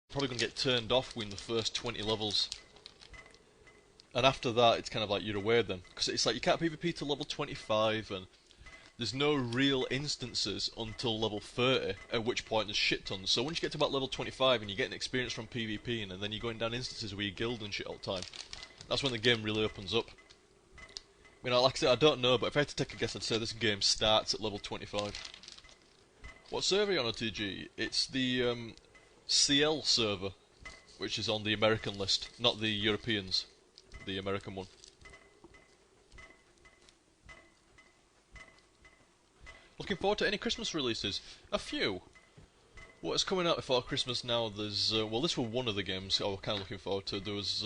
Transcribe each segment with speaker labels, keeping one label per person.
Speaker 1: probably going to get turned off within the first 20 levels. And after that, it's kind of like you're aware then. Because it's like you can't PvP to level 25, and there's no real instances until level 30, at which point there's shit tons. So once you get to about level 25 and you're getting experience from PvP, and then you're going down instances where you guild and shit all the time, that's when the game really opens up. I mean, like I said, I don't know, but if I had to take a guess, I'd say this game starts at level 25. What server are you on, OTG? It's the CL server, which is on the American list, not the Europeans, the American one. Looking forward to any Christmas releases? A few. What's coming out before Christmas now? There's, well, this was one of the games I was kind of looking forward to. There was,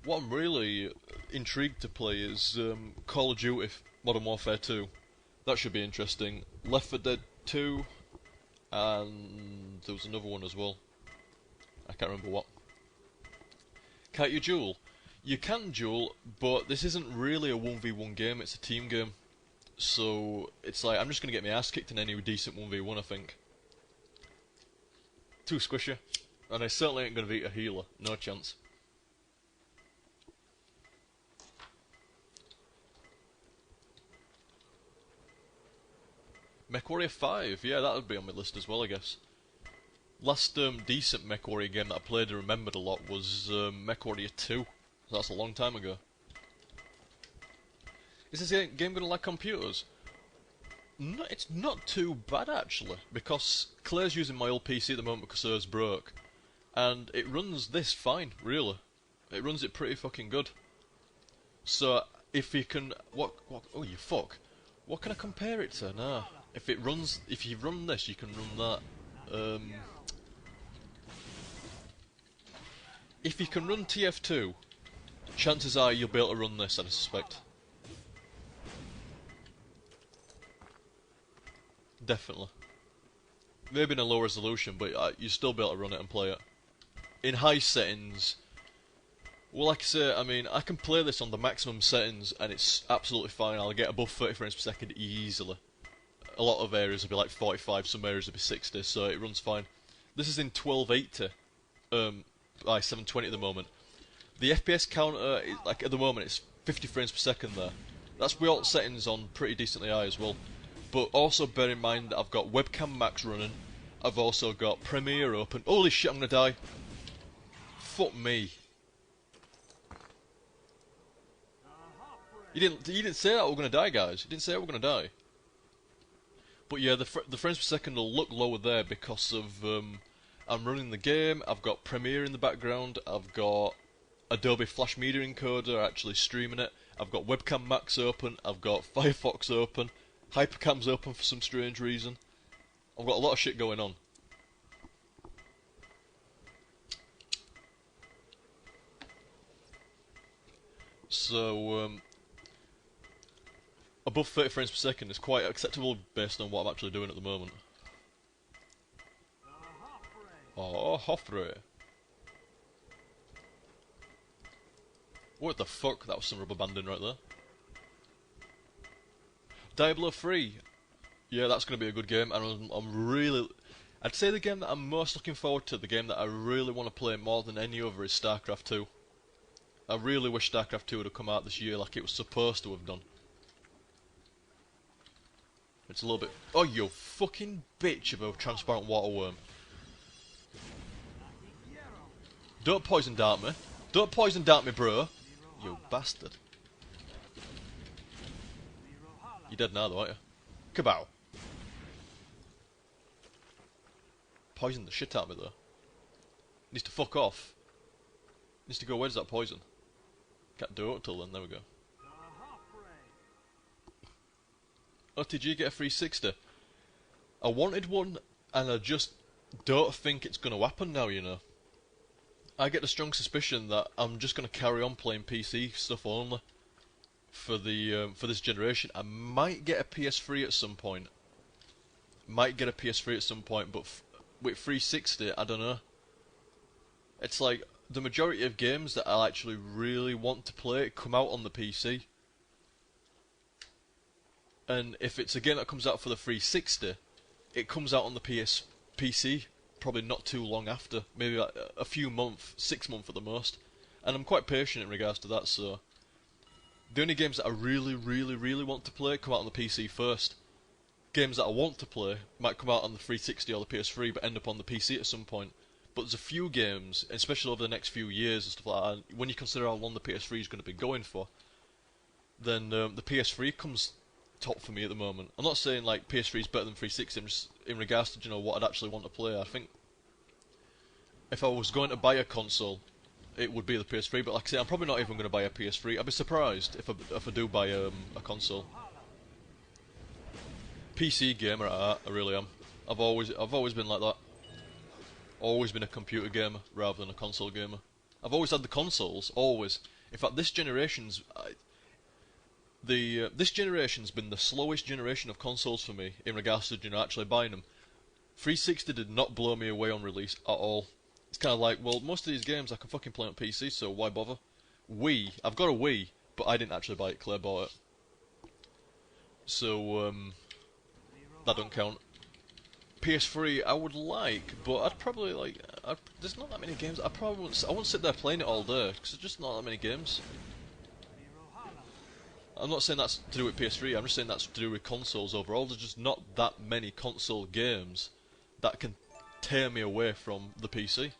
Speaker 1: what I'm really intrigued to play is Call of Duty Modern Warfare 2. That should be interesting. Left 4 Dead 2, and there was another one as well. I can't remember what. Can't you duel? You can duel, but this isn't really a 1v1 game, it's a team game. So, it's like, I'm just going to get my ass kicked in any decent 1v1, I think. Too squishy. And I certainly ain't going to beat a healer, no chance. MechWarrior 5, yeah, that would be on my list as well, I guess. Last decent MechWarrior game that I played and remembered a lot was MechWarrior 2. That's a long time ago. Is this game going to lag computers? No, it's not too bad actually, because Claire's using my old PC at the moment because hers broke. And it runs this fine, really. It runs it pretty fucking good. So, if you can... oh, you fuck. What can I compare it to? Nah. If you run this, you can run that. If you can run TF2, chances are you'll be able to run this, I suspect. Definitely. Maybe in a low resolution, but you'll still be able to run it and play it. In high settings, well, like I say, I mean, I can play this on the maximum settings and it's absolutely fine. I'll get above 30 frames per second easily. A lot of areas will be like 45, some areas will be 60, so it runs fine. This is in 1280, by 720 at the moment. The FPS counter, like at the moment, it's 50 frames per second there. That's with all settings on pretty decently high as well. But also bear in mind that I've got webcam max running. I've also got Premiere open. Holy shit, I'm gonna die. Fuck me. You didn't say that we're gonna die, guys. You didn't say we're gonna die. But yeah, the frames per second will look lower there because of I'm running the game. I've got Premiere in the background. I've got Adobe Flash Media Encoder actually streaming it. I've got Webcam Max open. I've got Firefox open. Hypercam's open for some strange reason. I've got a lot of shit going on. So, above 30 frames per second is quite acceptable based on what I'm actually doing at the moment. Oh, Hoffre. What the fuck? That was some rubber banding right there. Diablo 3. Yeah, that's going to be a good game, and I'm really... I'd say the game that I'm most looking forward to, the game that I really want to play more than any other, is StarCraft 2. I really wish StarCraft 2 would have come out this year like it was supposed to have done. It's a little bit... Oh, you fucking bitch of a transparent water worm. Don't poison dart me. Don't poison dart me, bro. You bastard. You're dead now, though, aren't you? Kabow. Poisoned the shit out of me, though. Needs to fuck off. Needs to go, where's that poison? Can't do it till then, there we go. OTG get a 360. I wanted one, and I just don't think it's going to happen now, you know. I get the strong suspicion that I'm just going to carry on playing PC stuff only for this generation. I might get a PS3 at some point. But with 360, I don't know. It's like the majority of games that I actually really want to play come out on the PC. And if it's a game that comes out for the 360, it comes out on the PC probably not too long after, maybe like a few months, 6 months at the most. And I'm quite patient in regards to that, so the only games that I really, really, really want to play come out on the PC first. Games that I want to play might come out on the 360 or the PS3, but end up on the PC at some point. But there's a few games, especially over the next few years and stuff like that, when you consider how long the PS3 is going to be going for, then the PS3 comes top for me at the moment. I'm not saying like PS3 is better than 360, I'm just in regards to what I'd actually want to play. I think if I was going to buy a console, it would be the PS3, but like I say, I'm probably not even going to buy a PS3. I'd be surprised if I do buy a console. PC gamer at heart, I really am. I've always been like that. Always been a computer gamer rather than a console gamer. I've always had the consoles, always. In fact, this generation's this generation's been the slowest generation of consoles for me in regards to actually buying them. 360 did not blow me away on release at all. It's kind of like, well, most of these games I can fucking play on PC, so why bother? Wii, I've got a Wii, but I didn't actually buy it. Claire bought it, so that don't count. PS3 I would like, but I'd probably like. There's not that many games. I won't sit there playing it all day because there's just not that many games. I'm not saying that's to do with PS3. I'm just saying that's to do with consoles overall. There's just not that many console games that can tear me away from the PC.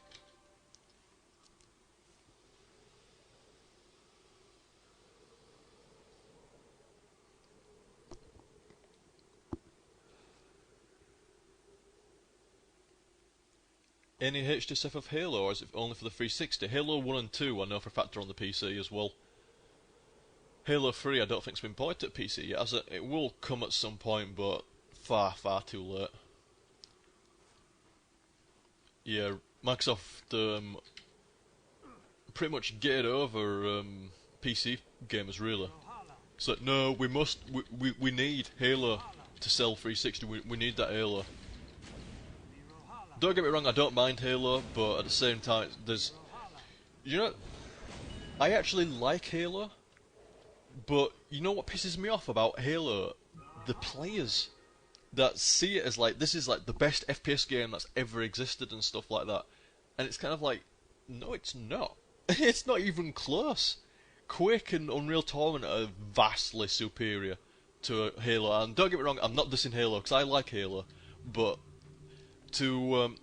Speaker 1: Any HTSFL of Halo, or is it only for the 360? Halo 1 and 2 I know for a fact are on the PC as well. Halo 3 I don't think it's been ported to PC yet, as it will come at some point, but far, far too late. Yeah, Microsoft pretty much get over PC gamers really. It's like, no, we need Halo to sell 360. We need that Halo. Don't get me wrong, I don't mind Halo, but at the same time, there's... I actually like Halo, but you know what pisses me off about Halo? The players that see it as like, this is like the best FPS game that's ever existed and stuff like that. And it's kind of like, no it's not. It's not even close. Quake and Unreal Tournament are vastly superior to Halo, and don't get me wrong, I'm not dissing Halo, because I like Halo, but to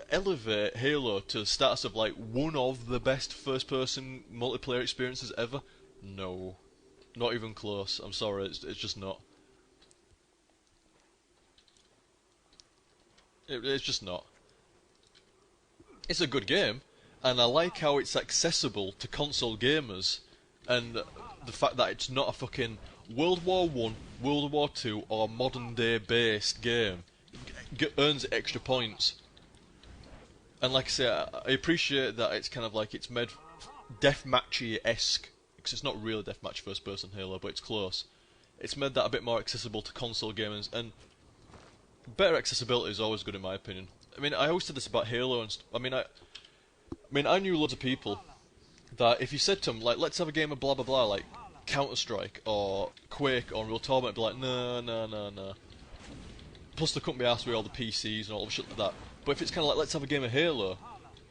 Speaker 1: elevate Halo to the status of like one of the best first-person multiplayer experiences ever, no, not even close. I'm sorry, it's just not. It's just not. It's a good game, and I like how it's accessible to console gamers, and the fact that it's not a fucking World War I, World War II, or modern day based game earns extra points. And like I say, I appreciate that it's kind of like it's made deathmatchy-esque, because it's not really deathmatch first person Halo, but it's close. It's made that a bit more accessible to console gamers, and better accessibility is always good in my opinion. I mean, I always said this about Halo and I knew loads of people that if you said to them, like, let's have a game of blah blah blah, like Counter-Strike or Quake or Unreal Tournament, they'd be like, no. Plus they couldn't be asked with all the PCs and all the shit like that. But if it's kind of like, let's have a game of Halo,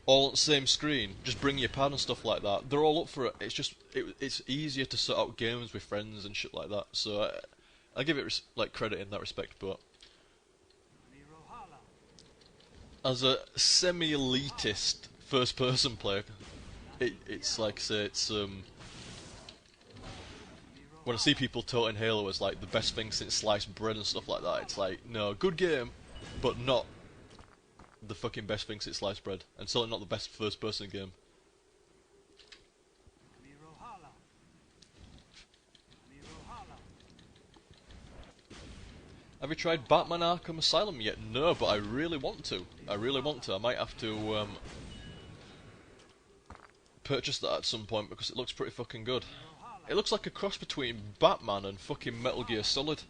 Speaker 1: all on the same screen, just bring your pad and stuff like that, they're all up for it. It's just, it's easier to sort out games with friends and shit like that. So I give it like credit in that respect, but as a semi-elitist first-person player, it's like I say, it's when I see people touting Halo as like the best thing since sliced bread and stuff like that, it's like, no, good game, but not the fucking best thing since sliced bread, and certainly not the best first-person game. Have you tried Batman Arkham Asylum yet? No, but I really want to. I might have to purchase that at some point because it looks pretty fucking good. It looks like a cross between Batman and fucking Metal Gear Solid.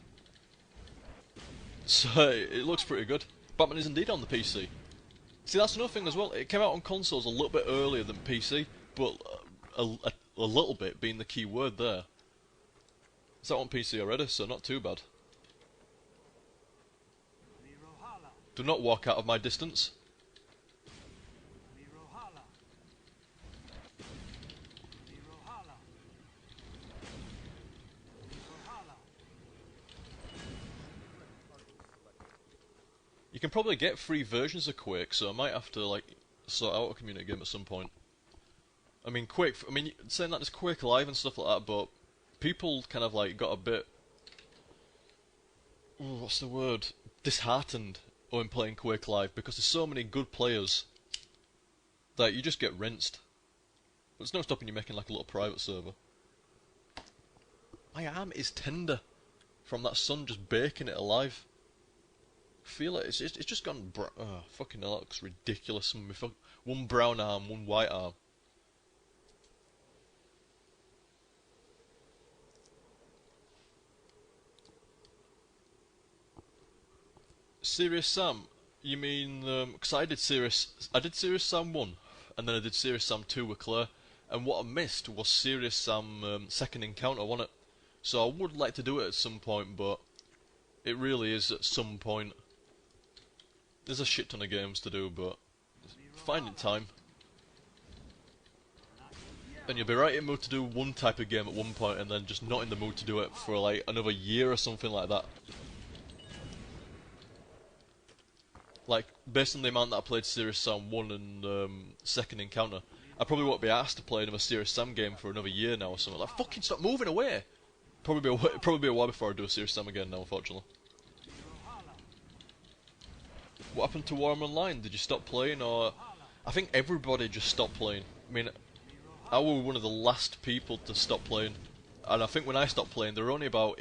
Speaker 1: So, it looks pretty good. Batman is indeed on the PC. See, that's another thing as well. It came out on consoles a little bit earlier than PC, but a little bit being the key word there. It's out on PC already, so not too bad. Do not walk out of my distance. You can probably get free versions of Quake, so I might have to like sort out a community game at some point. I mean, Quake. I mean, saying that there's Quake Live and stuff like that, but people kind of like got a bit. Ooh, what's the word? Disheartened when playing Quake Live because there's so many good players that you just get rinsed. There's no stopping you making like a little private server. My arm is tender from that sun just baking it alive. Feel it. It's just gone. Oh, fucking hell, that looks ridiculous. One brown arm, one white arm. Serious Sam? You mean? Because I did Serious Sam 1, and then I did Serious Sam 2 with Claire, and what I missed was Serious Sam Second Encounter, wasn't it? So I would like to do it at some point, but it really is at some point. There's a shit ton of games to do, but finding time. And you'll be right in the mood to do one type of game at one point, and then just not in the mood to do it for like another year or something like that. Like, based on the amount that I played Serious Sam 1 and Second Encounter, I probably won't be asked to play another Serious Sam game for another year now or something. Like, fucking stop moving away! Probably be a while before I do a Serious Sam again now, unfortunately. What happened to Warhammer Online? Did you stop playing, or... I think everybody just stopped playing. I mean, I was one of the last people to stop playing. And I think when I stopped playing, there were only about...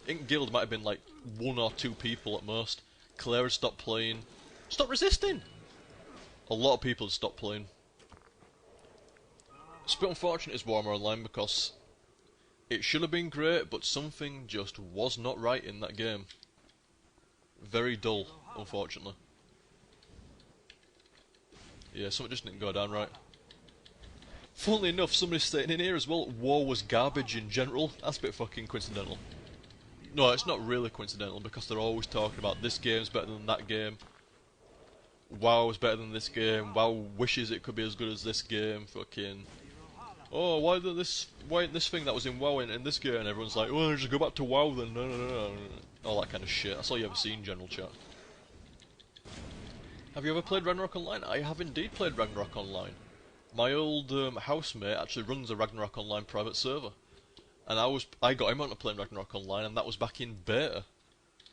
Speaker 1: in Guild might have been like 1 or 2 people at most. Claire had stopped playing. Stop resisting! A lot of people had stopped playing. It's a bit unfortunate it's Warhammer Online because it should have been great, but something just was not right in that game. Very dull, unfortunately. Yeah, something just didn't go down right. Funnily enough, somebody's stating in here as well, WoW was garbage in general. That's a bit fucking coincidental. No, it's not really coincidental because they're always talking about this game's better than that game. WoW is better than this game. WoW wishes it could be as good as this game. Fucking. Oh, why ain't this thing that was in WoW in this game? And everyone's like, well, just go back to WoW then. No. All that kind of shit. That's all you ever see in general chat. Have you ever played Ragnarok Online? I have indeed played Ragnarok Online. My old housemate actually runs a Ragnarok Online private server. And I got him onto playing Ragnarok Online, and that was back in beta.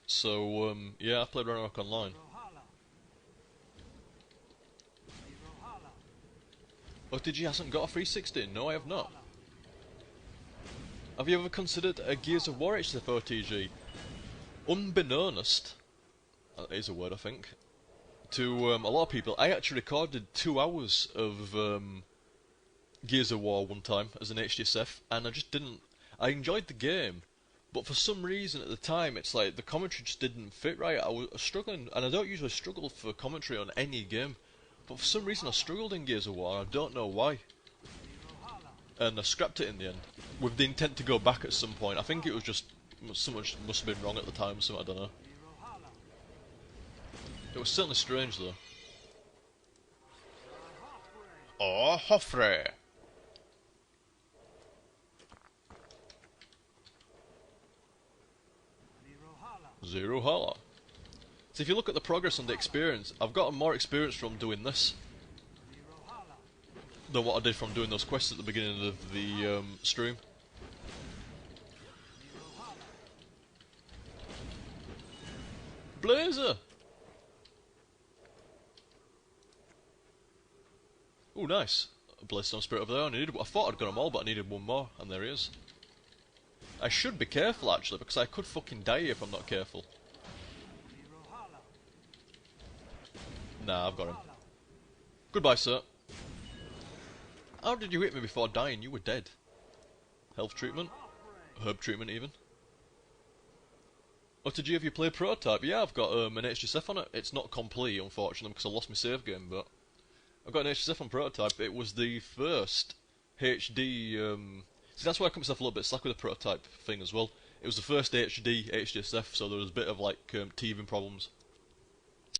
Speaker 1: So, yeah, I played Ragnarok Online. OTG hasn't got a 360? No, I have not. Have you ever considered a Gears of War HTSFL OTG? Unbeknownst, that is a word I think, to a lot of people, I actually recorded 2 hours of Gears of War one time as an HTSF, and I just didn't... I enjoyed the game, but for some reason at the time, it's like the commentary just didn't fit right. I was struggling, and I don't usually struggle for commentary on any game, but for some reason I struggled in Gears of War, I don't know why. And I scrapped it in the end, with the intent to go back at some point. I think it was just, something must have been wrong at the time, so I don't know. It was certainly strange though. Oh, Hoffre! Zero Hala. So if you look at the progress and the experience, I've gotten more experience from doing this than what I did from doing those quests at the beginning of the stream. Blazer! Oh, nice. A Blaze Spirit over there. I thought I'd got them all, but I needed one more, and there he is. I should be careful actually, because I could fucking die if I'm not careful. Nah, I've got him. Goodbye, sir. How did you hit me before dying? You were dead. Health treatment? Herb treatment even. OTG, have you played Prototype? Yeah, I've got an HTSF on it. It's not complete, unfortunately, because I lost my save game, but... I've got an HTSF on Prototype. It was the first HD... See, that's why I cut myself a little bit slack with the Prototype thing as well. It was the first HD HTSF, so there was a bit of, like, teething problems.